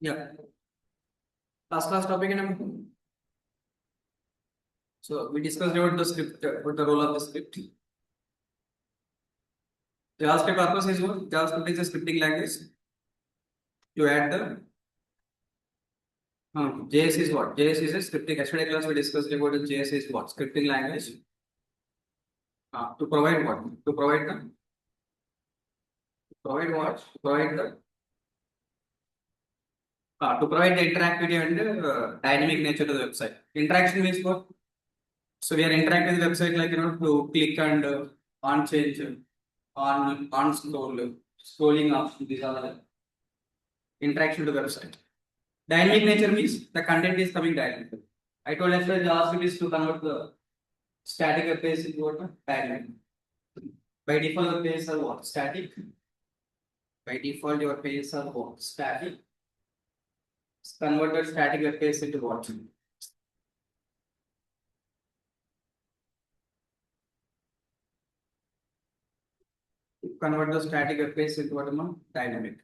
Yeah. Last topic in. So we discussed about the script, what the role of the script. JavaScript purpose is what? JavaScript is a scripting language. You add the JS is what? JS is a scripting. Yesterday class we discussed about the JS is what? Scripting language. To provide what? Provide what? To provide the interactivity and dynamic nature to the website. Interaction means what? So we are interacting with the website like to click and on change, on scrolling option. These are the interaction to the website. Dynamic nature means the content is coming dynamically. I told yesterday JavaScript is to convert the static web page into what? Dynamic. By default, the pages are what? Static. By default, your pages are what? Static. Converted static web page into what? Convert the static web page into what? Dynamic.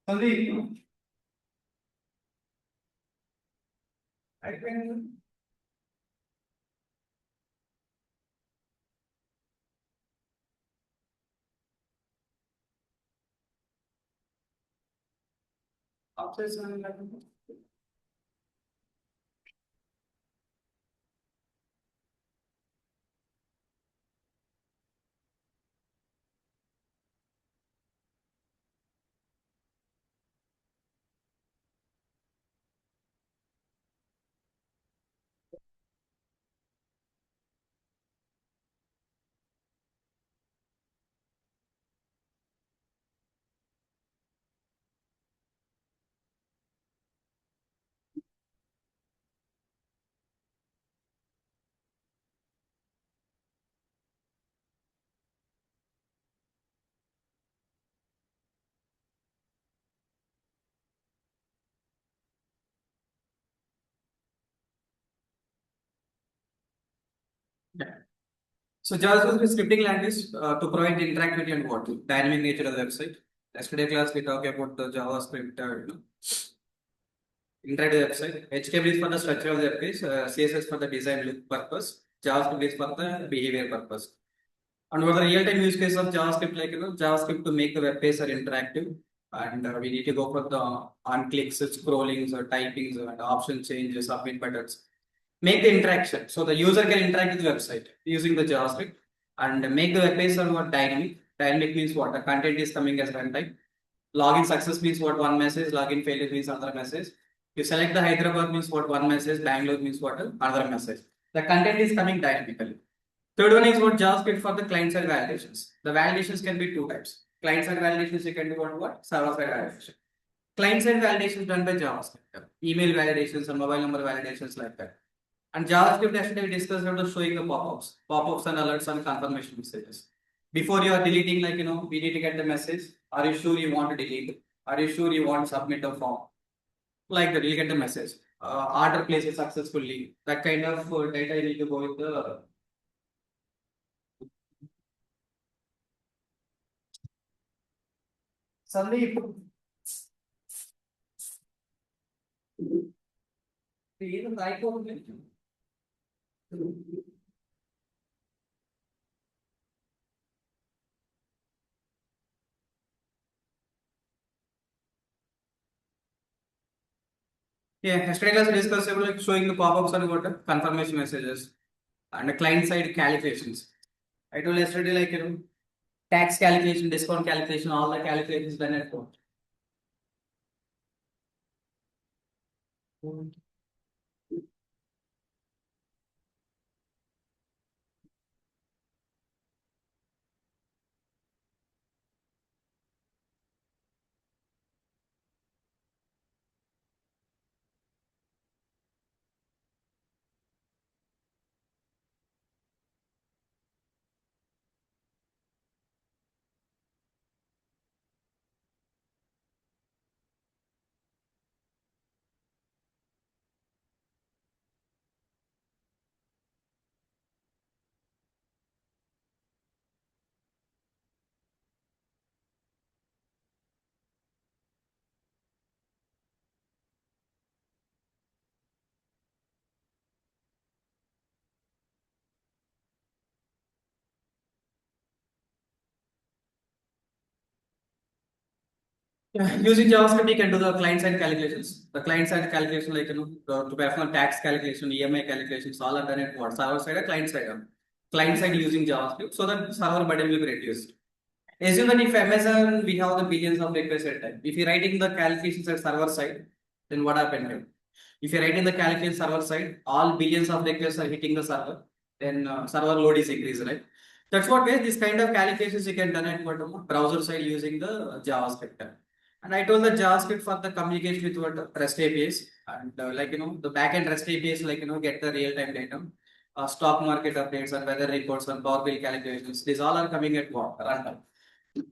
Sandeep, I can. Upsize and yeah. So JavaScript is scripting language to provide interactivity and what? Dynamic nature of the website. Yesterday class we talked about the JavaScript interactive website. HTML is for the structure of the web page, CSS for the design look purpose, JavaScript is for the behavior purpose. And what the real-time use case of JavaScript, like JavaScript to make the web page are interactive, and we need to go for the on clicks, scrollings, or typings, and option changes, submit buttons. Make the interaction so the user can interact with the website using the JavaScript and make the web page somewhat dynamic. Dynamic means what? The content is coming as runtime. Login success means what? One message. Login failure means another message. You select the Hyderabad means what? One message. Bangalore means what? Another message. The content is coming dynamically. Third one is what? JavaScript for the client side validations. The validations can be two types. Client side validations you can do what? Server side validation. Client side validations done by JavaScript. Email validations and mobile number validations like that. And JavaScript yesterday we discussed about showing the pop-ups and alerts and confirmation messages. Before you are deleting, like we need to get the message. Are you sure you want to delete? Are you sure you want to submit a form? Like that, you'll get the message. Order placed successfully. That kind of data you need to go with the. Sandeep, ಏನು ತಾಯ್ಕೋ Yeah, yesterday class we discussed about like showing the pop-ups and what confirmation messages and the client side calculations. I told yesterday like tax calculation, discount calculation, all the calculations done at home. Using JavaScript, we can do the client-side calculations. The client-side calculation, like to perform tax calculation, EMI calculations, all are done at what? Server side or client side? Client side using JavaScript, so that server burden will be reduced. Assume that if Amazon, we have the billions of requests at time. If you're writing the calculations at server side, then what happened here? If you're writing the calculation server side, all billions of requests are hitting the server, then server load is increased, right? That's what way this kind of calculations you can done at what browser side using the JavaScript. And I told the JavaScript for the communication with what REST APIs and the backend REST APIs get the real time data, stock market updates and weather reports and Power BI calculations. These all are coming at what runtime.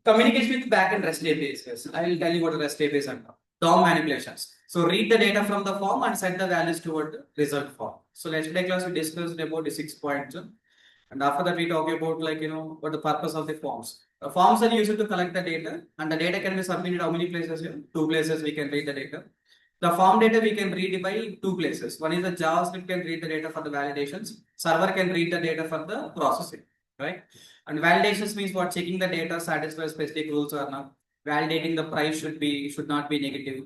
Communication with backend REST APIs. Yes, I will tell you what the REST APIs are. DOM manipulations. So read the data from the form and set the values toward the result form. So yesterday class we discussed about the 6 points. And after that we talk about what the purpose of the forms. The forms are used to collect the data and the data can be submitted how many places here? 2 places we can read the data. The form data we can read by 2 places. One is the JavaScript can read the data for the validations. Server can read the data for the processing, right? And validations means what? Checking the data satisfies specific rules or not. Validating the price should not be negative,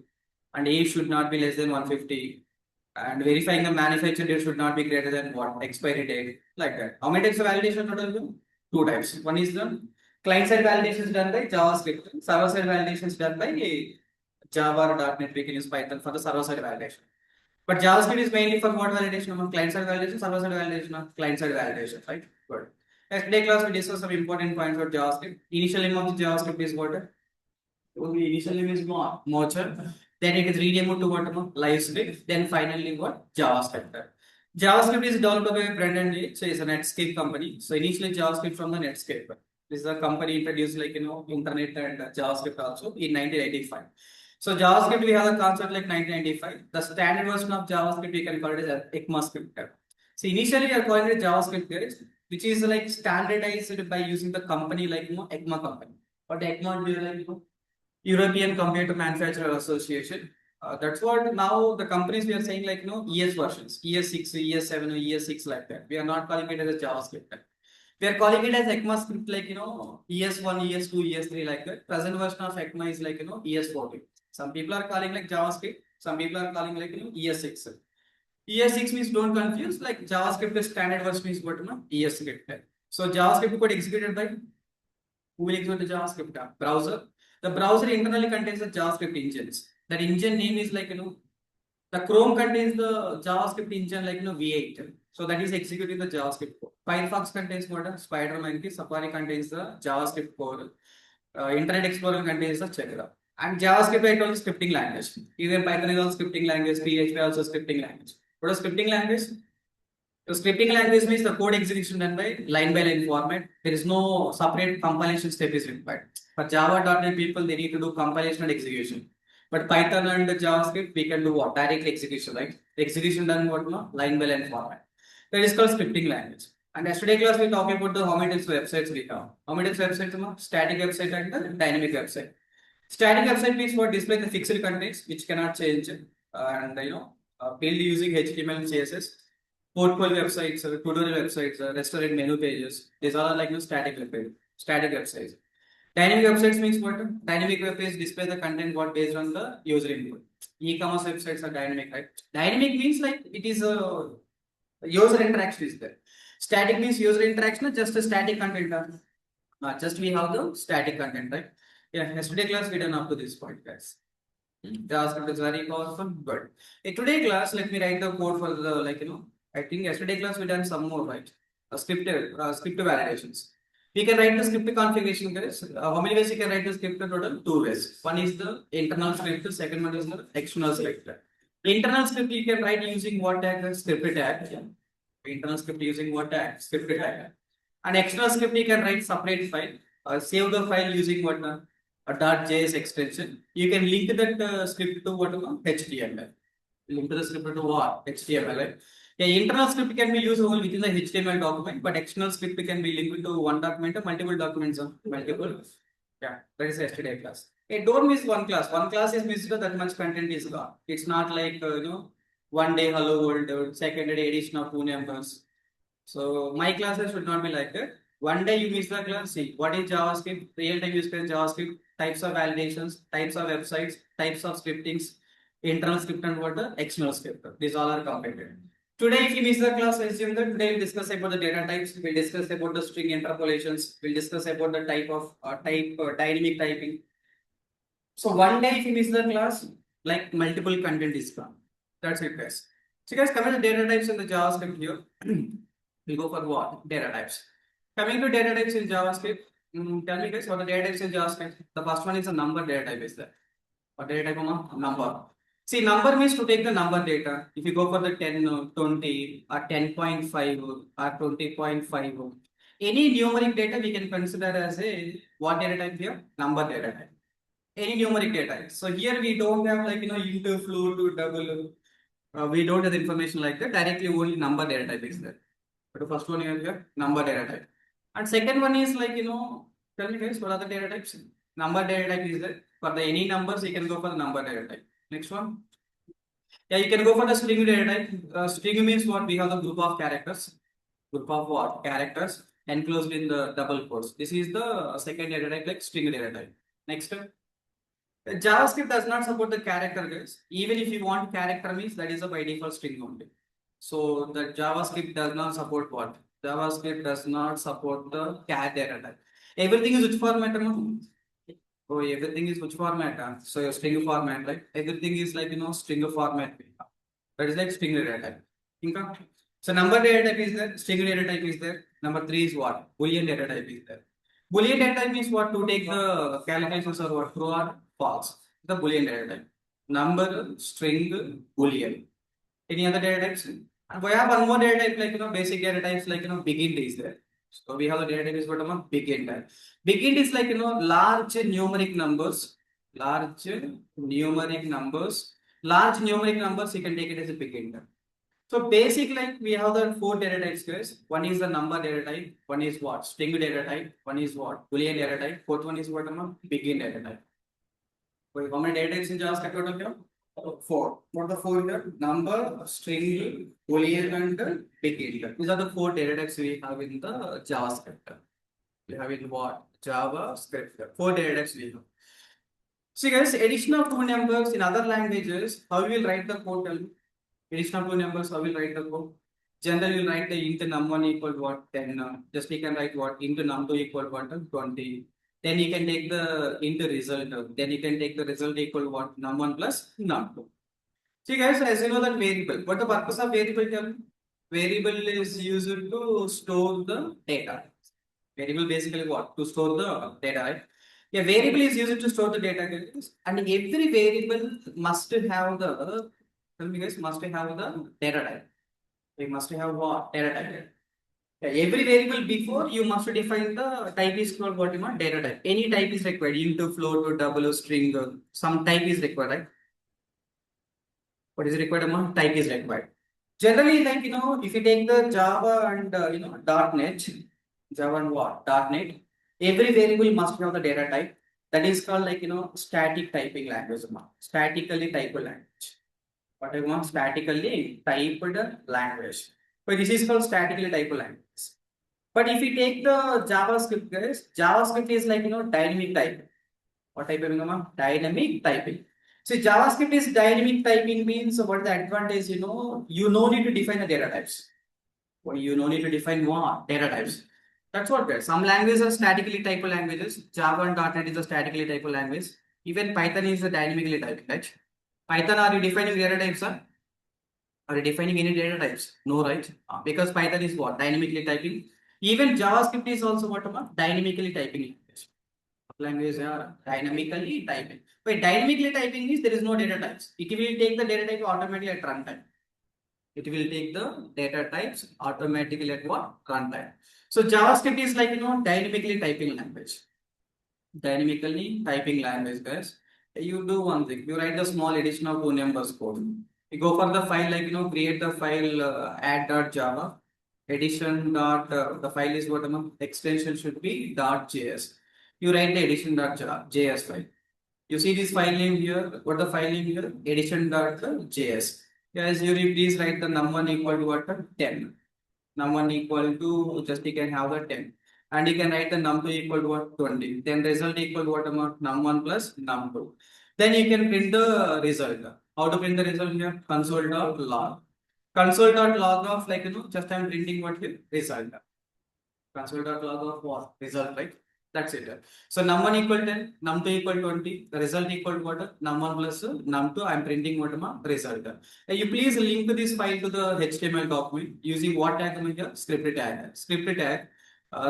and age should not be less than 150. And verifying the manufacture date should not be greater than what? Expiry date, like that. How many types of validation total? 2 types. One is the client side validation done by JavaScript. Server side validation is done by Java or .NET. We can use Python for the server side validation. But JavaScript is mainly for what validation? Client side validation, server side validation, client side validation, right? Good. Yesterday class we discussed some important points about JavaScript. Initial name of the JavaScript is what? Initial name is Mocha. Then it is renamed to what? LiveScript. Then finally what? JavaScript. JavaScript is developed by Brendan Lee. So it's a Netscape company. So initially JavaScript from the Netscape. This is a company introduced internet and JavaScript also in 1985. So JavaScript we have a concept like 1995. The standard version of JavaScript we can call it as ECMAScript. So initially we are calling it JavaScript guys, which is like standardized by using the company like ECMA company. But ECMA is European Computer Manufacturer Association. That's what now the companies we are saying ES versions, ES6, ES7, ES6 like that. We are not calling it as a JavaScript. We are calling it as ECMAScript ES1, ES2, ES3 like that. Present version of ECMA is ES40. Some people are calling like JavaScript. Some people are calling ES6. ES6 means don't confuse like JavaScript is standard version is what ES6. So JavaScript code executed by who will execute the JavaScript? Browser. The browser internally contains the JavaScript engines. That engine name is the Chrome contains the JavaScript engine V8. So that is executing the JavaScript code. Firefox contains what? Spider-Man. Safari contains the JavaScript code. Internet Explorer contains the Chakra. And JavaScript I told you scripting language. Even Python is also scripting language. PHP also scripting language. What is scripting language? The scripting language means the code execution done by line format. There is no separate compilation step is required. For Java.NET people, they need to do compilation and execution. But Python and JavaScript, we can do what? Directly execution, right? The execution done what? Line format. That is called scripting language. And yesterday class we talked about the how many types of websites we have. How many types of websites? Static website and the dynamic website. Static website means what? Display the fixed contents which cannot change, and build using HTML and CSS. Portfolio websites, tutorial websites, restaurant menu pages. These are static websites. Dynamic websites means what? Dynamic web page display the content what based on the user input. E-commerce websites are dynamic, right? Dynamic means it is a user interaction is there. Static means user interaction, just a static content. Just we have the static content, right? Yeah, yesterday class we done up to this point, guys. JavaScript is very powerful, but in today class, let me write the code for the I think yesterday class we done some more, right? Script validations. We can write the script configuration, guys. How many ways you can write the script total? 2 ways. One is the internal script, the second one is the external script. Internal script you can write using what tag? Script tag. Yeah. Internal script using what tag? Script tag. And external script you can write separate file. Save the file using what? A .js extension. You can link that script to what? HTML. Link to the script to what? HTML. Right? Yeah, internal script can be used only within the HTML document, but external script can be linked to one document or multiple documents. Multiple. Yeah, that is yesterday class. Hey, don't miss one class. One class is missed, that much content is gone. It's not like one day hello world, second day edition of 2 numbers. So my classes should not be like that. One day you miss the class. See what is JavaScript, real-time use case JavaScript, types of validations, types of websites, types of scriptings, internal script and what the external script. These all are completed. Today, if you miss the class, assume that today we'll discuss about the data types, we'll discuss about the string interpolations, we'll discuss about the type of dynamic typing. So one day if you miss the class, like multiple content is gone. That's it, guys. So guys, coming to data types in the JavaScript here, we'll go for what? Data types. Coming to data types in JavaScript, tell me guys what the data types in JavaScript. The first one is a number data type is there. What data type of number? See, number means to take the number data. If you go for the 10, 20, or 10.5, or 20.5, any numeric data we can consider as a what data type here? Number data type. Any numeric data. So here we don't have like into, float, to double. We don't have the information like that. Directly only number data type is there. But the first one here, number data type. And second one is like tell me guys what are the data types? Number data type is there. For the any numbers, you can go for the number data type. Next one. Yeah, you can go for the string data type. String means what? We have the group of characters. Group of what? Characters enclosed in the double quotes. This is the second data type, like string data type. Next. JavaScript does not support the character, guys. Even if you want character means that is a by default string only. So the JavaScript does not support what? JavaScript does not support the char data type. Everything is which format? Oh, everything is which format? So your string format, right? Everything is like string format. That is like string data type. Inka? So number data type is there, string data type is there. Number 3 is what? Boolean data type is there. Boolean data type means what? To take the calculations or what? True or false. The Boolean data type. Number, string, Boolean. Any other data types? And we have one more data type like basic data types like begin is there. So we have the data type is what begin type. Begin is like large numeric numbers. Large numeric numbers. Large numeric numbers you can take it as a begin type. So basic like we have the 4 data types, guys. One is the number data type, one is what? String data type, one is what? Boolean data type, fourth one is what? Begin data type. So how many data types in JavaScript total here? 4. What are the 4 here? Number, string, Boolean, and begin. These are the 4 data types we have in the JavaScript. We have in what? JavaScript. 4 data types we have. See guys, addition of 2 numbers in other languages, how we will write the code? Tell me. Addition of 2 numbers, how we will write the code? Generally, you write the int num1 equal what? 10. Just you can write what? Int num2 equal what? 20. Then you can take the int result. Then you can take the result equal what? Num1 plus num2. See guys, as you know that variable. What the purpose of variable? Variable is used to store the data. Variable basically what? To store the data, right? Yeah, variable is used to store the data, guys. And every variable must have the tell me guys, must have the data type. We must have what? Data type. Every variable before you must define the type is called what data type. Any type is required. Into, float, double, string. Some type is required, right? What is required? Type is required. Generally, like if you take the Java and .NET, Java and what? .NET. Every variable must have the data type. That is called like static typing language. Statically typed language. What I want? Statically typed language. But this is called statically typed language. But if you take the JavaScript, guys, JavaScript is like dynamic typing. What type of dynamic typing? So JavaScript is dynamic typing means what the advantage? You no need to define the data types. Well, you no need to define what data types. That's what there. Some languages are statically typed languages. Java and .NET is a statically typed language. Even Python is a dynamically typed, right? Python, are you defining data types? Are you defining any data types? No, right? Because Python is what? Dynamically typing. Even JavaScript is also what about dynamically typing language. Are dynamically typing. But dynamically typing means there is no data types. It will take the data type automatically at runtime. It will take the data types automatically at what? Runtime. So JavaScript is like dynamically typing language. Dynamically typing language, guys. You do one thing. You write the small addition of 2 numbers code. You go for the file like create the file add.java addition dot the file is what extension should be .js. You write the addition.js file. You see this file name here. What the file name here? Addition.js. Guys, you please write the num1 equal to what? 10. Num1 equal to just you can have the 10. And you can write the num2 equal to what? 20. Then result equal to what amount? Num1 plus num2. Then you can print the result. How to print the result here? Console.log. Console.log of just I'm printing what here? Result. Console.log of what? Result, right? That's it. So num1 equal 10, num2 equal 20, the result equal to what? Num1 plus num2, I'm printing what result. You please link this file to the HTML document using what tag here? Script tag. Script tag.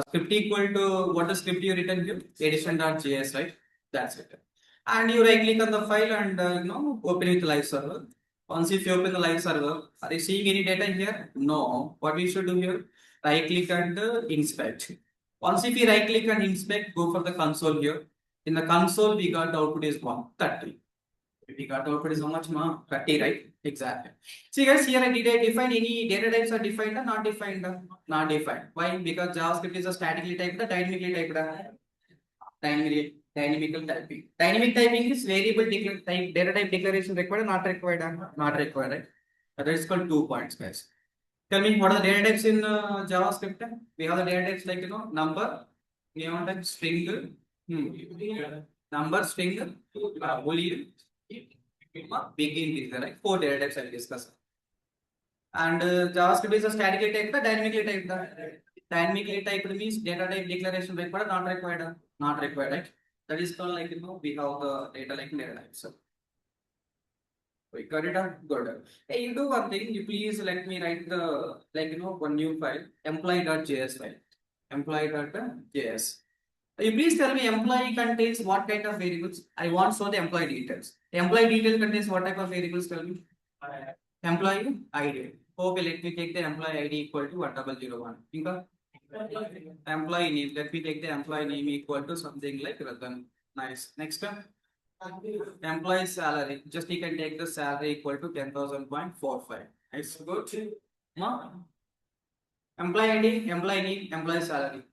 Script equal to what the script you written here? Edition.js, right? That's it. And you right click on the file and open it with live server. Once if you open the live server, are you seeing any data here? No. What we should do here? Right click and inspect. Once if we right click and inspect, go for the console here. In the console, we got the output is 130. We got the output is how much? 30, right? Exactly. See guys, here did I define any data types are defined or not defined? Not defined. Why? Because JavaScript is a statically typed or dynamically typed? Dynamical typing. Dynamic typing is variable type, data type declaration required or not required? Not required, right? That is called 2 points, guys. Tell me what are the data types in JavaScript? We have the data types like number, we have like string, number, string, boolean, big int, right? 4 data types I will discuss. And JavaScript is a statically typed or dynamically typed? Dynamically typed means data type declaration required or not required? Not required, right? That is called we have the data like data types. So we got it up. Good. Hey, you do one thing. You please let me write the one new file, employee.js file. Employee.js. You please tell me employee contains what kind of variables? I want to show the employee details. Employee detail contains what type of variables? Tell me. Employee ID. Okay, let me take the employee ID equal to 1001. Employee name. Let me take the employee name equal to something like Ratan. Nice. Next one. Employee salary. Just you can take the salary equal to 10,000.45. Nice. Good. Employee ID, employee name, employee salary.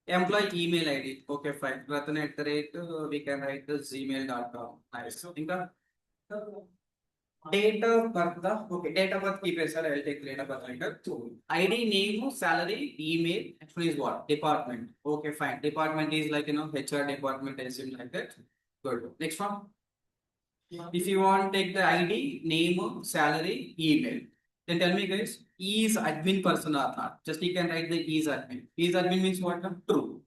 Employee email ID. Okay, fine. Ratan at the rate, we can write the gmail.com. Nice. Date of birth. Okay, date of birth keep aside. I will take date of birth later. ID, name, salary, email. Actually is what? Department. Okay, fine. Department is HR department, I assume like that. Good. Next one. If you want take the ID, name, salary, email. Then tell me guys, is admin person or not? Just you can write the is admin. Is admin means what? True.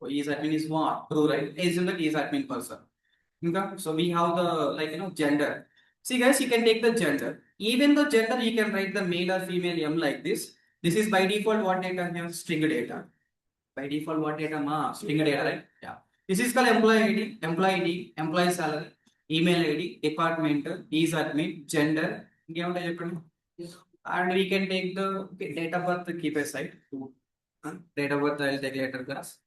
So is admin is what? True, right? Isn't that is admin person? Okay? So we have the gender. See guys, you can take the gender. Even the gender, you can write the male or female M like this. This is by default what data here? String data. By default what data? String data, right? Yeah. This is called employee ID, employee salary, email ID, department, is admin, gender. And we can take the date of birth to keep aside. Date of birth I will take later class.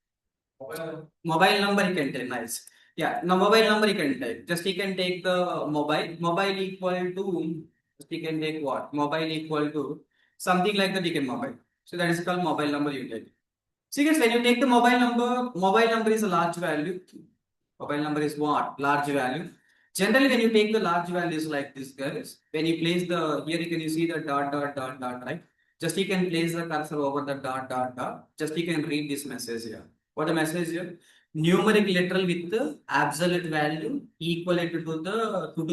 Mobile number you can take. Nice. Yeah, now mobile number you can take. Just you can take the mobile equal to, just you can take what? Mobile equal to something like that you can mobile. So that is called mobile number you take. See guys, when you take the mobile number is a large value. Mobile number is what? Large value. Generally, when you take the large values like this, guys, when you place here you can see the dot, right? Just you can place the cursor over the dot. Just you can read this message here. What the message here? Numeric literal with the absolute value equivalent to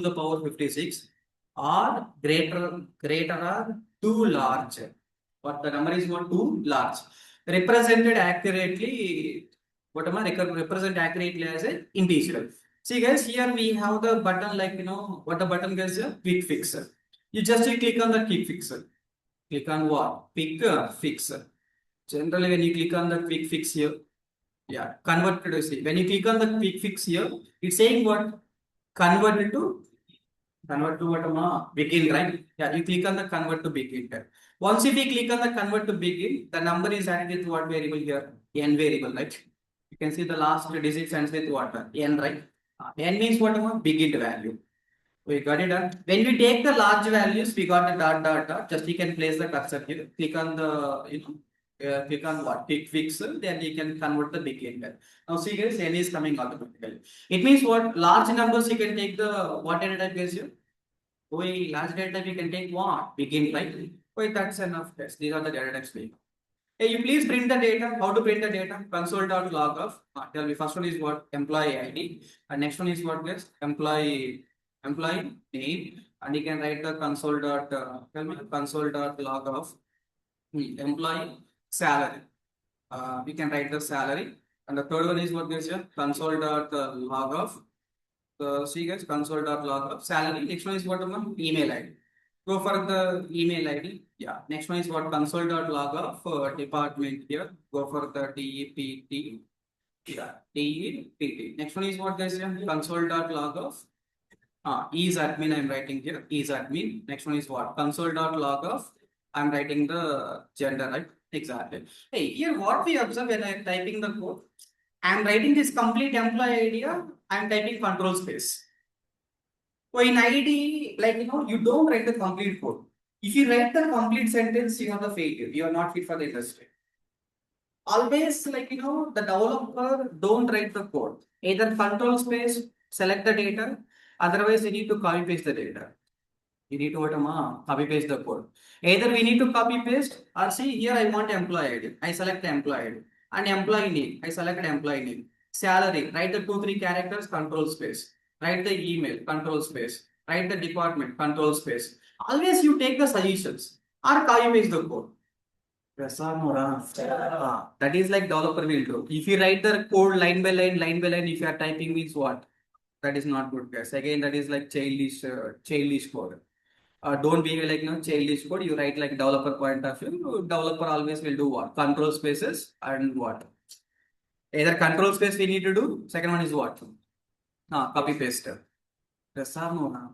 the power 56 or greater or too large. What the number is what? Too large. Represented accurately, represent accurately as an integer. See guys, here we have the button what the button guys here? Quick fixer. You click on the quick fixer. Click on what? Quick fixer. Generally, when you click on the quick fix here, yeah, convert to see. When you click on the quick fix here, it's saying what? Convert to what? Begin, right? Yeah, you click on the convert to begin. Once if you click on the convert to begin, the number is added with what variable here? N variable, right? You can see the last digit ends with what? N, right? N means what? Begin value. We got it done. When we take the large values, we got the dot. Just you can place the cursor here. Click on the click on what? Quick fix. Then you can convert the begin. Now see guys, N is coming automatically. It means what? Large numbers you can take the what data type is here? Large data type you can take what? Begin, right? Wait, that's enough. Yes, these are the data types. Hey, you please print the data. How to print the data? Console.log of. Tell me. First one is what? Employee ID. And next one is what? Guys? Employee name. And you can write the tell me console.log of employee salary. We can write the salary. And the third one is what guys? Console.log of. See guys, console.log of salary. Next one is what one? Email ID. Go for the email ID. Yeah. Next one is what? Console.log of department here. Go for the DEPT. Yeah. DEPT. Next one is what guys? Console.log of is admin. I'm writing here. Is admin. Next one is what? Console.log of. I'm writing the gender, right? Exactly. Hey, here what we observe when I'm typing the code. I'm writing this complete employee idea. I'm typing control space. So in ID, like you don't write the complete code. If you write the complete sentence, you are the failure. You are not fit for the industry. Always, the developer don't write the code. Either control space, select the data. Otherwise, you need to copy paste the data. You need to copy paste the code. Either we need to copy paste or see here I want employee ID. I select the employee ID. And employee name. I select employee name. Salary. Write the 2-3 characters. Control space. Write the email. Control space. Write the department. Control space. Always you take the suggestions or copy paste the code. That is like developer will do. If you write the code line by line, if you are typing means what? That is not good, guys. Again, that is like childish code. Don't be like childish code. You write like developer point of view. Developer always will do what? Control spaces and what? Either control space we need to do. Second one is what? Copy paste. Yes or no?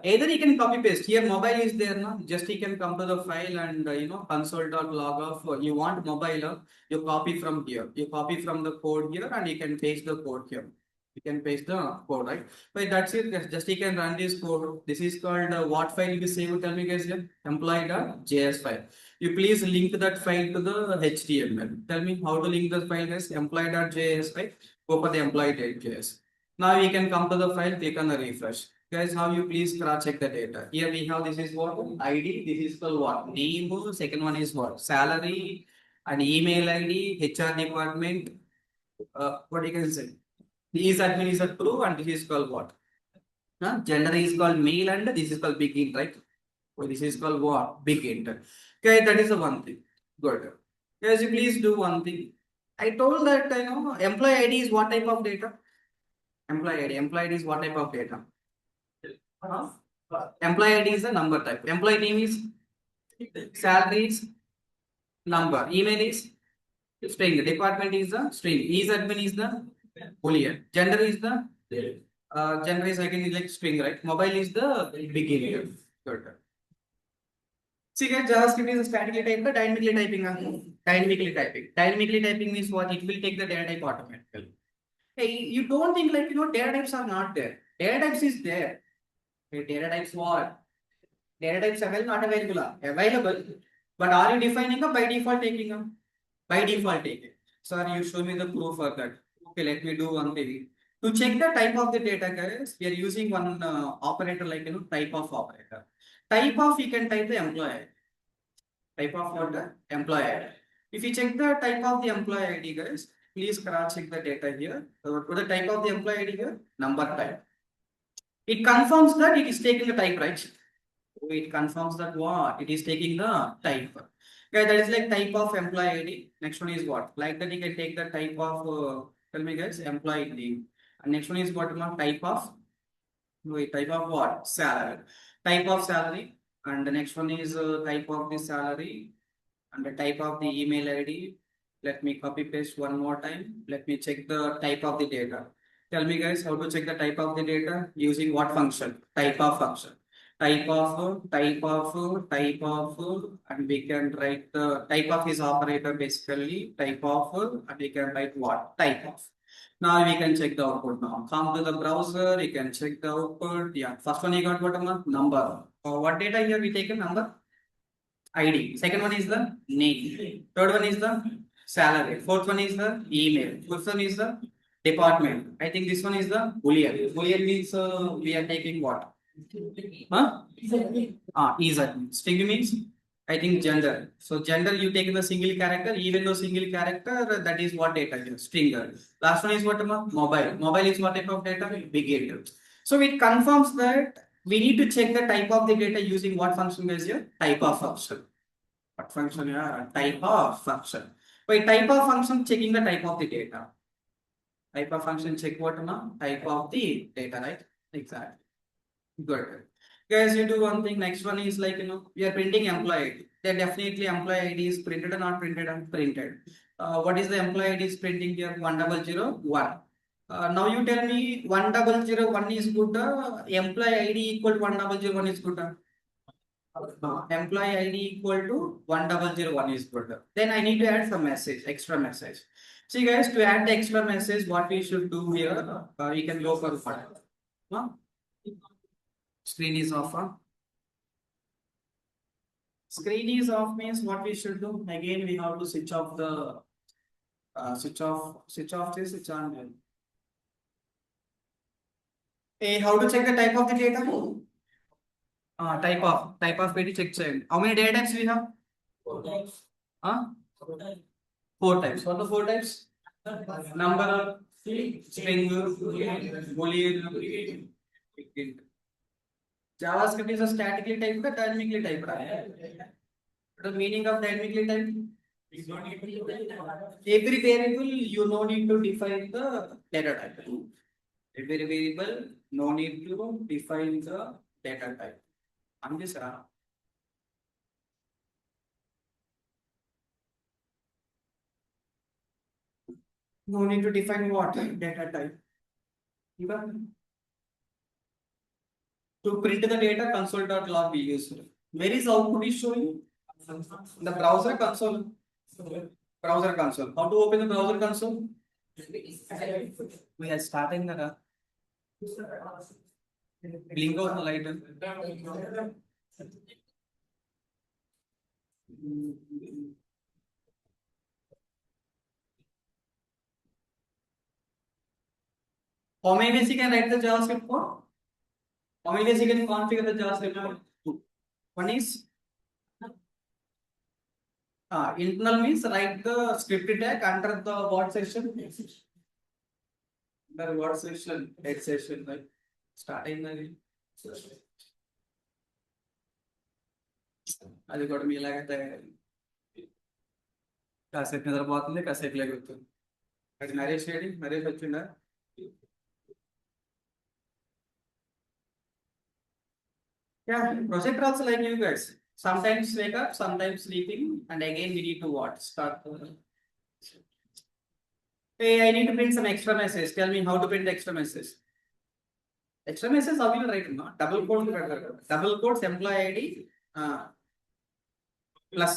Either you can copy paste. Here mobile is there, no? Just you can come to the file and console.log of you want mobile, you copy from here. You copy from the code here and you can paste the code here. You can paste the code, right? But that's it. Just you can run this code. This is called what file you save? Tell me guys here. Employee.js file. You please link that file to the HTML. Tell me how to link the file guys. Employee.js, right? Go for the employee.js. Now we can come to the file, click on the refresh. Guys, how you please cross check the data. Here we have this is what? ID. This is called what? Name. Second one is what? Salary and email ID, HR department. What you can say? Is admin is a true and this is called what? Gender is called male and this is called big int, right? So this is called what? Big int. Okay, that is the one thing. Good. Guys, you please do one thing. I told that employee ID is what type of data? Employee ID is what type of data? Employee ID is the number type. Employee name is salary is number. Email is string. Department is the string. Is admin is the boolean. Gender is the gender is again like string, right? Mobile is the beginning. Good. See guys, JavaScript is statically typed or dynamically typing? Dynamically typing. Dynamically typing means what? It will take the data type automatically. Hey, you don't think like data types are not there. Data types is there. Hey, data types what? Data types available, not available. Available. But are you defining a by default taking a? By default taking. Sir, you show me the proof for that. Okay, let me do one thing. To check the type of the data, guys, we are using one operator like type of operator. Type of you can type the employee. Type of what? The employee. If you check the type of the employee ID, guys, please cross check the data here. What the type of the employee ID here? Number type. It confirms that it is taking the type, right? It confirms that what? It is taking the type. Okay, that is like type of employee ID. Next one is what? Like that you can take the type of, tell me guys, employee name. And next one is what? Type of, type of what? Salary. Type of salary. And the next one is type of the salary. And the type of the email ID. Let me copy paste one more time. Let me check the type of the data. Tell me guys how to check the type of the data using what function? Type of function. Type of, and we can write the type of is operator basically. Type of, and we can write what? Type of. Now we can check the output now. Come to the browser, you can check the output. Yeah, first one you got what? Number. What data here we take a number? ID. Second one is the name. Third one is the salary. Fourth one is the email. Fifth one is the department. I think this one is the boolean. Boolean means we are taking what? Is admin. String means I think gender. So gender you take in the single character, even though single character, that is what data is, string. Last one is what mobile. Mobile is what type of data? Big data. So it confirms that we need to check the type of the data using what function is here? Type of function. What function? Yeah, type of function. By type of function, checking the type of the data. Type of function check what type of the data, right? Exactly. Good. Guys, you do one thing. Next one is like, we are printing employee ID. Then definitely employee ID is printed or not printed and printed. What is the employee ID is printing here? 1001. Now you tell me 1001 is good. Employee ID equal to 1001 is good. Employee ID equal to 1001 is good. Then I need to add some message, extra message. See guys, to add the extra message, what we should do here, we can go for one. Screen is off. Screen is off means what we should do. Again, we have to switch off the switch off this, switch on. Hey, how to check the type of the data? Type of data check. How many data types we have? 4 types. 4 types. What are the 4 types? Number, string, boolean, int. JavaScript is a statically typed or dynamically typed. The meaning of dynamically typed? Every variable you no need to define the data type. Every variable no need to define the data type. I'm just no need to define what data type. Even to print the data, console.log we use. Where is output is showing? The browser console. Browser console. How to open the browser console? We are starting the blink out the light. How many days you can write the JavaScript code? How many days you can configure the JavaScript code? One is internal means write the script tag under the what section? The what section? Head section, right? Starting the అది కూడా మీలాగా తయారు కాసేపు నిద్రపోతుంది కాసేపు లేగుతుంది అది Naresh AD Naresh వచ్చిండా yeah project also like you guys sometimes wake up sometimes sleeping and again we need to what start hey I need to print some extra message tell me how to print extra message how will you write no double quotes employee ID plus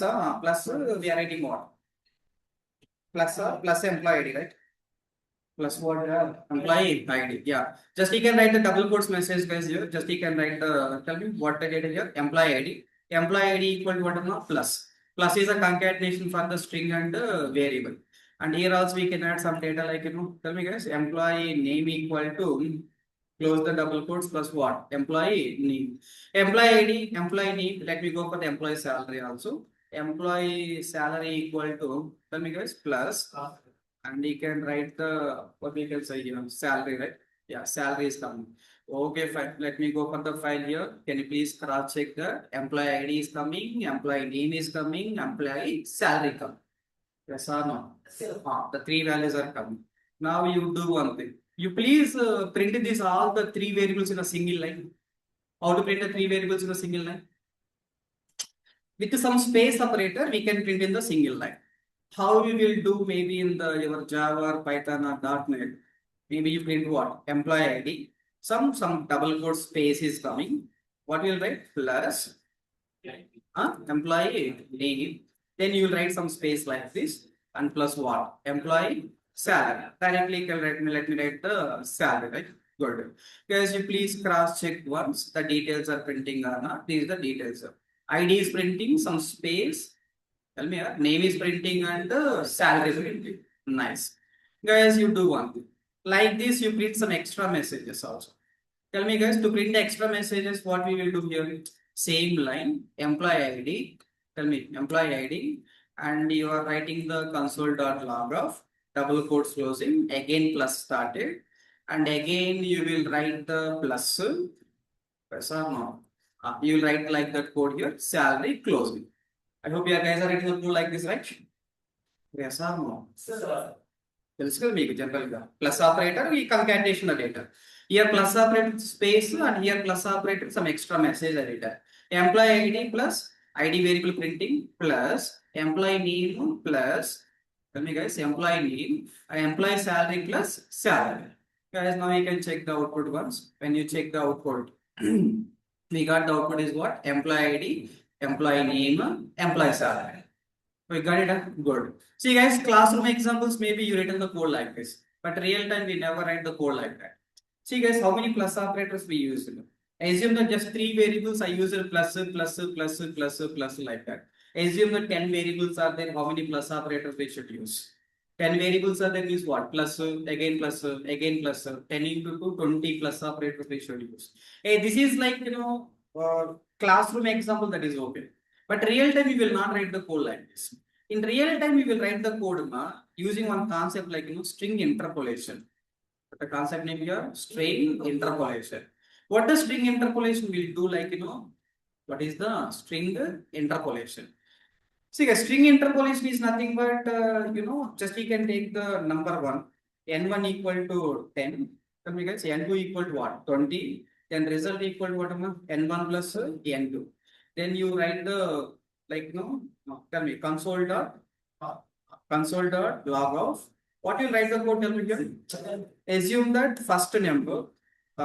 we are writing what plus employee ID right plus what employee ID yeah just you can write the double quotes message guys here just you can write the tell me what the data here employee ID equal to what plus is a concatenation for the string and variable and here also we can add some data like tell me guys employee name equal to close the double quotes plus what employee name employee name let me go for the employee salary also employee salary equal to tell me guys plus and you can write the what we can say salary right yeah salary is coming okay fine let me go for the file here can you please cross check the employee ID is coming employee name is coming employee salary coming yes or no the 3 values are coming now you do one thing you please print this all the 3 variables in a single line how to print the 3 variables in a single line with some space operator we can print in the single line how we will do maybe in the your Java or Python or .NET. Maybe you print what employee ID. Some double quote space is coming. What will write plus employee name. Then you will write some space like this and plus what employee salary. Directly let me write the salary right. Good. Guys, you please cross check once the details are printing or not. These are the details. ID is printing some space. Tell me, name is printing and salary is printing. Nice. Guys, you do one thing. Like this, you print some extra messages also. Tell me, guys, to print the extra messages, what we will do here? Same line, employee ID. Tell me, employee ID, and you are writing the console.log of double quotes closing, again plus started, and again you will write the plus, yes or no? You will write like that code here, salary closing. I hope you guys are writing the code like this, right? Yes or no? తెలుసు మీకు general గా plus operator ఈ concatenation editor. Here plus operator space and here plus operator some extra message editor. Employee ID plus ID variable printing plus employee name plus, tell me guys, employee name, employee salary plus salary. Guys, now you can check the output once. When you check the output, we got the output is what? Employee ID, employee name, employee salary. We got it, huh? Good. See guys, classroom examples, maybe you written the code like this, but real time we never write the code like that. See guys, how many plus operators we use? Assume that just 3 variables I use plus, plus, plus, plus, plus like that. Assume that 10 variables are there, how many plus operators we should use? 10 variables are there, means what? Plus, again plus, again plus, 10 into 2, 20 plus operators we should use. Hey, this is like, classroom example that is okay. But real time we will not write the code like this. In real time we will write the code using one concept like string interpolation. The concept name here, string interpolation. What does string interpolation will do, like what is the string interpolation? See, a string interpolation is nothing but just you can take the number 1, n1 equal to 10, then we get n2 equal to what? 20, then result equal to what? N1 plus n2. Then you write the tell me console.log of what you write the code, tell me here. Assume that first number I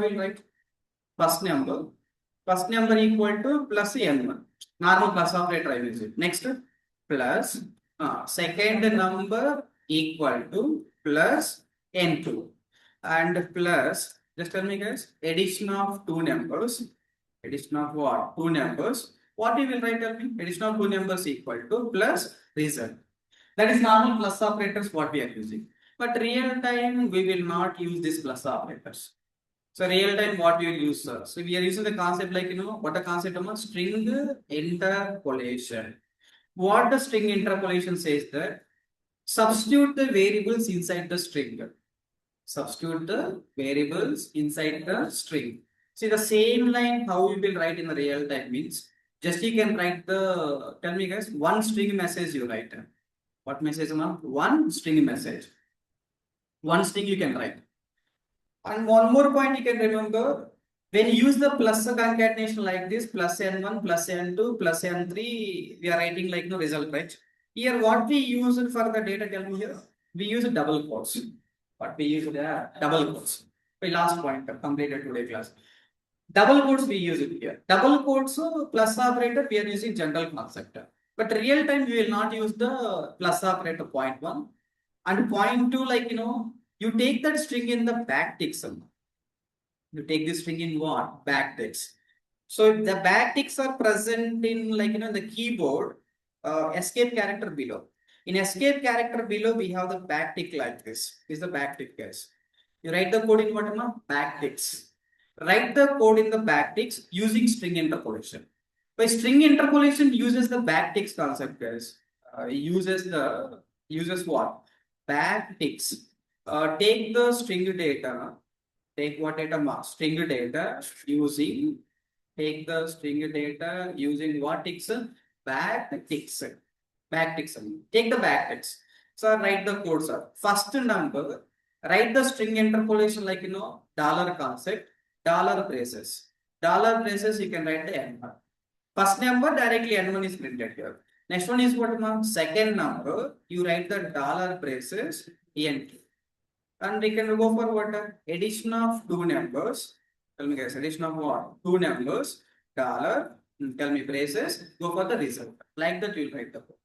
will write first number equal to plus n1, normal plus operator I will use it. Next plus second number equal to plus n2 and plus, just tell me guys, addition of two numbers. Addition of what? Two numbers. What you will write, tell me? Addition of two numbers equal to plus result. That is normal plus operators what we are using. But real time we will not use this plus operators. So real time what we will use, sir? So we are using the concept like what the concept of string interpolation. What the string interpolation says that substitute the variables inside the string. Substitute the variables inside the string. See the same line how we will write in the real time means just you can write the, tell me guys, one string message you write. What message? One string message. One string you can write. And one more point you can remember, when you use the plus concatenation like this, plus n1, plus n2, plus n3, we are writing like no result, right? Here what we use for the data, tell me here, we use double quotes. What we use double quotes. My last point completed today class. Double quotes we use it here. Double quotes plus operator we are using general concept. But real time we will not use the plus operator point 1 and point 2, like you take that string in the backticks. You take this string in what? Backticks. So the backticks are present in the keyboard escape character below. In escape character below we have the backtick like this. This is the backtick, guys. You write the code in what? Backticks. Write the code in the backticks using string interpolation. By string interpolation uses the backticks concept, guys. Uses what? Backticks. Take the string data. Take what data? String data using. Take the string data using what ticks? Backticks. Backticks. Take the backticks. So write the code, sir. First number. Write the string interpolation like dollar concept. Dollar braces. Dollar braces you can write the n1. First number directly n1 is printed here. Next one is what? Second number you write the dollar braces n2. And we can go for what? Addition of two numbers. Tell me guys, addition of what? Two numbers. Dollar. Tell me braces. Go for the result. Like that you will write the code.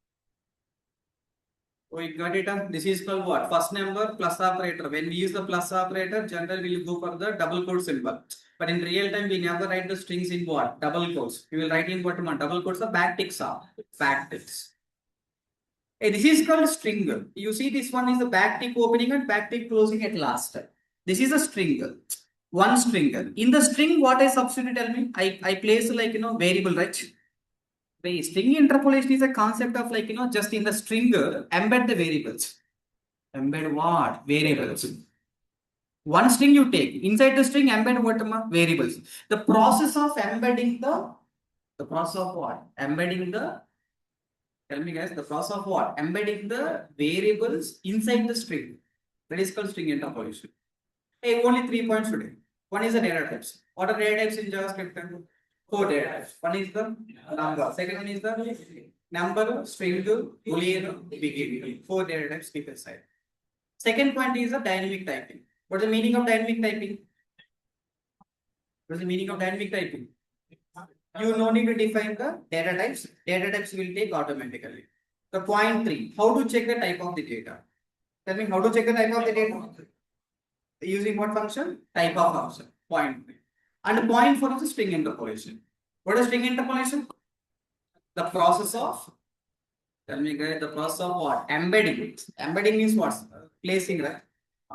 Oh, you got it. This is called what? First number plus operator. When we use the plus operator, generally we will go for the double quote symbol. But in real time, we never write the strings in what? Double quotes. We will write in what? Double quotes. The backticks are backticks. Hey, this is called string. You see, this one is the backtick opening and backtick closing at last. This is a string. One string. In the string, what I substitute? Tell me. I place variable, right? The string interpolation is a concept of like, just in the string, embed the variables. Embed what? Variables. One string you take, inside the string embed what? Variables. The process of embedding the process of what? Embedding the, tell me guys, the process of what? Embedding the variables inside the string. That is called string interpolation. Hey, only 3 points today. One is the data types. What are data types in JavaScript? 4 data types. One is the number. Second one is the number, string, boolean, behavior. 4 data types keep aside. Second point is the dynamic typing. What is the meaning of dynamic typing? What is the meaning of dynamic typing? You no need to define the data types. Data types will take automatically. The point 3. How to check the type of the data? Tell me how to check the type of the data? Using what function? Type of function. Point 3. And point 4 is the string interpolation. What is string interpolation? The process of, tell me guys, the process of what? Embedding. Embedding means what? Placing, right?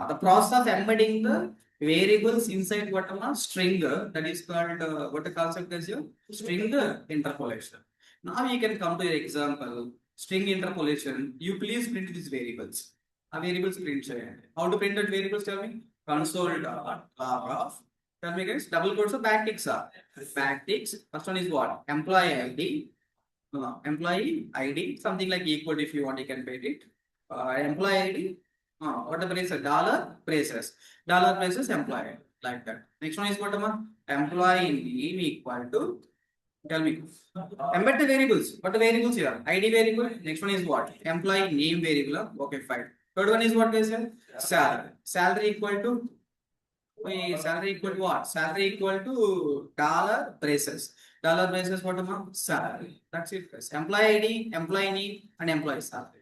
The process of embedding the variables inside what string, that is called what the concept is here? String interpolation. Now you can come to your example. String interpolation. You please print these variables. Variables print. How to print that variables? Tell me. Console dot log of. Tell me guys. Double quotes or backticks are. Backticks. First one is what? Employee ID. Employee ID. Something like equal if you want, you can put it. Employee ID. What the braces? Dollar braces. Dollar braces employee. Like that. Next one is what? Employee name equal to. Tell me. Embed the variables. What the variables here? ID variable. Next one is what? Employee name variable. Okay, fine. Third one is what they say? Salary. Salary equal to. Salary equal to what? Salary equal to dollar braces. Dollar braces what? Salary. That's it. Employee ID, employee name, and employee salary.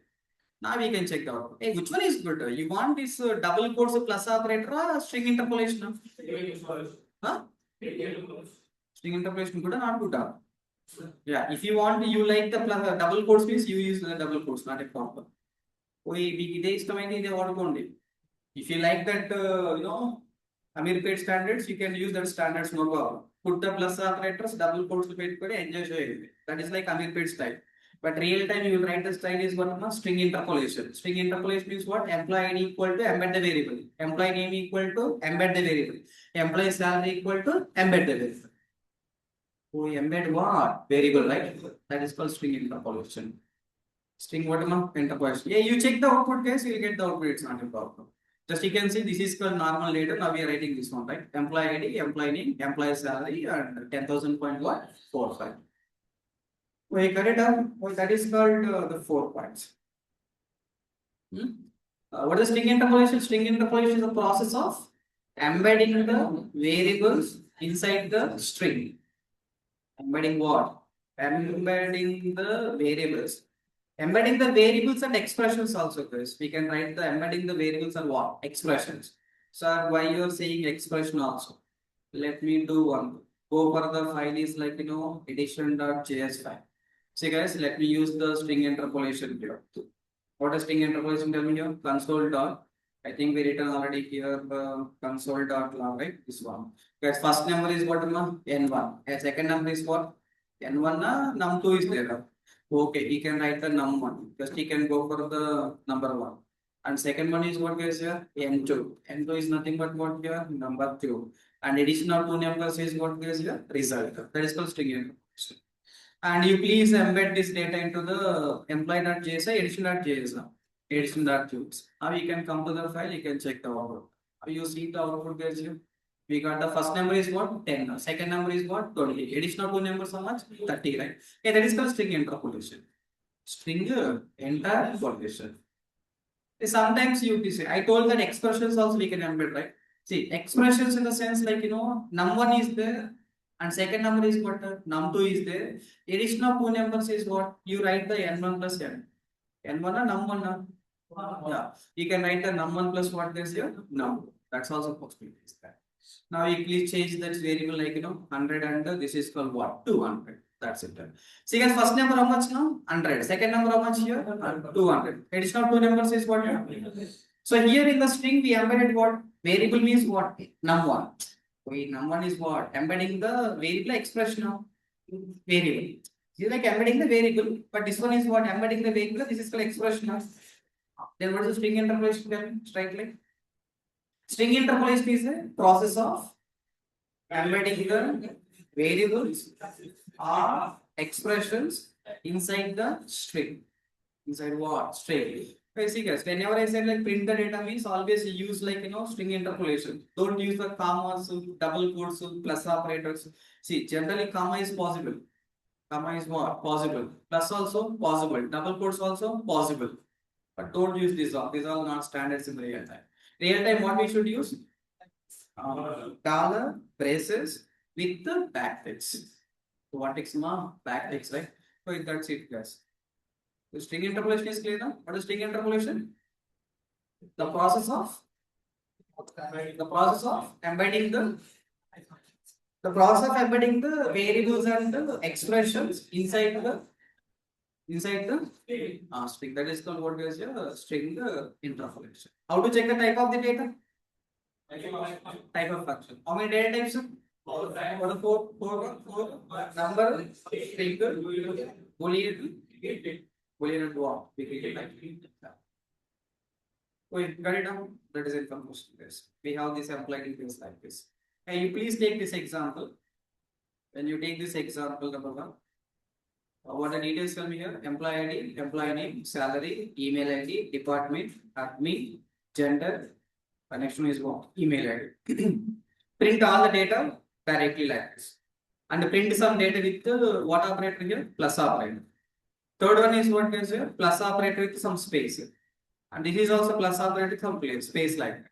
Now we can check out. Hey, which one is good? You want this double quotes plus operator or string interpolation? Huh? String interpolation good or not good? Yeah, if you want, you like the plus, double quotes means you use the double quotes, not a problem. If you like that, Amirpet standards, you can use that standards, no problem. Put the plus operators, double quotes, enjoy. That is like Amirpet style. But real time you will write the style is what? String interpolation. String interpolation means what? Employee ID equal to embed the variable. Employee name equal to embed the variable. Employee salary equal to embed the variable. We embed what? Variable, right? That is called string interpolation. String what? Interpolation. Yeah, you check the output case, you will get the output. It's not a problem. Just you can see this is called normal data. Now we are writing this one, right? Employee ID, employee name, employee salary, and 10,000.45. We cut it down. That is called the 4 points. What is string interpolation? String interpolation is the process of embedding the variables inside the string. Embedding what? Embedding the variables. Embedding the variables and expressions also, guys. We can write the embedding the variables and what? Expressions. So why you are saying expression also? Let me do one. Go for the file is like edition.js file. See guys, let me use the string interpolation here. What is string interpolation? Tell me here. Console dot. I think we written already here console dot log, right? This one. Guys, first number is what? N1. And second number is what? N1. Num2 is there. Okay, he can write the num1. Just he can go for the number 1. And second one is what guys here? N2. N2 is nothing but what here? Number 2. And addition of 2 numbers is what guys here? Result. That is called string interpolation. And you please embed this data into the employee.js, edition.js. Edition.js. Now you can come to the file, you can check the output. You see the output guys here. We got the first number is what? 10. Second number is what? 20. Addition of 2 numbers how much? 30, right? Okay, that is called string interpolation. String interpolation. Sometimes you say, I told that expressions also we can embed, right? See, expressions in the sense like, num1 is there. And second number is what? Num2 is there. Addition of 2 numbers is what? You write the n1 plus n. N1 or num1? Yeah. You can write the num1 plus what this here? Num2. That's also possible. Now you please change that variable like 100 and this is called what? 200. That's it. See guys, first number how much now? 100. Second number how much here? 200. Addition of 2 numbers is what? So here in the string we embedded what? Variable means what? Num1. Num1 is what? Embedding the variable expression of variable. This is like embedding the variable, but this one is what embedding the variable. This is called expression. Then what is the string interpolation? Straight line. String interpolation is a process of embedding the variables or expressions inside the string. Inside what? String. See guys, whenever I say like print the data means always use like string interpolation. Don't use the commas, double quotes, plus operators. See, generally comma is possible. Comma is what? Possible. Plus also possible. Double quotes also possible. But don't use these all. These are not standards in real time. Real time, what we should use? Dollar braces with the backticks. So what is backticks, right? So that's it, guys. The string interpolation is clear now. What is string interpolation? The process of embedding the process of embedding the variables and the expressions inside the string. That is called what is string interpolation. How to check the type of the data? Type of function. How many data types? Four number, string, boolean and what? Wait, got it down? That is information. This we have this applied in things like this. And you please take this example. When you take this example, number one, what the details tell me here? Employee ID, employee name, salary, email ID, department, admin, gender. The next one is what? Email ID. Print all the data directly like this. And print some data with what operator here? Plus operator. Third one is what is here? Plus operator with some space. And this is also plus operator with some space like that.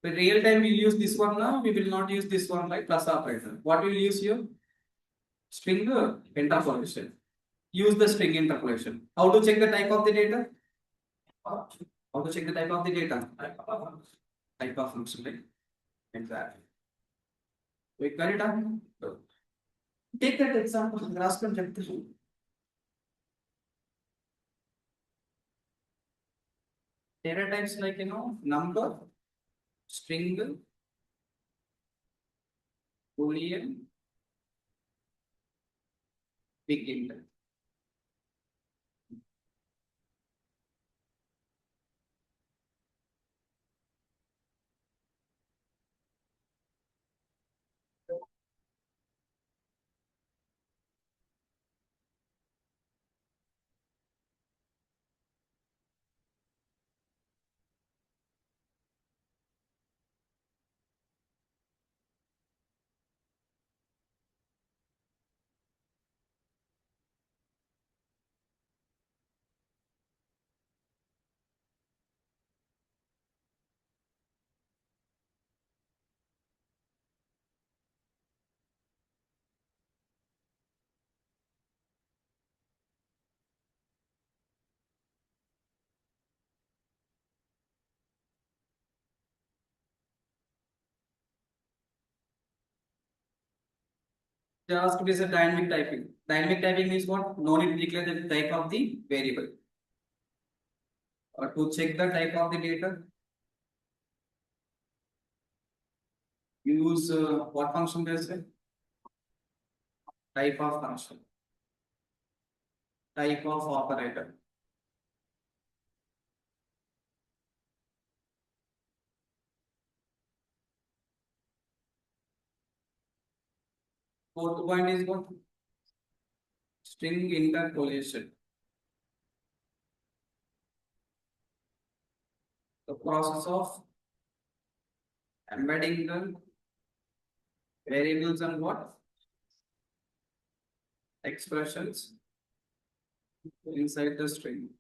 But real time we use this one now, we will not use this one like plus operator. What we will use here? String interpolation. Use the string interpolation. How to check the type of the data? How to check the type of the data? Type of function, right? Exactly. We got it down. Take that example. Grasp and check this. Data types like number, string, boolean, big int. JavaScript is a dynamic typing. Dynamic typing means what? No need to declare the type of the variable. Or to check the type of the data, use what function they say? Type of function. Type of operator. Fourth point is what? String interpolation. The process of embedding the variables and what? Expressions inside the string.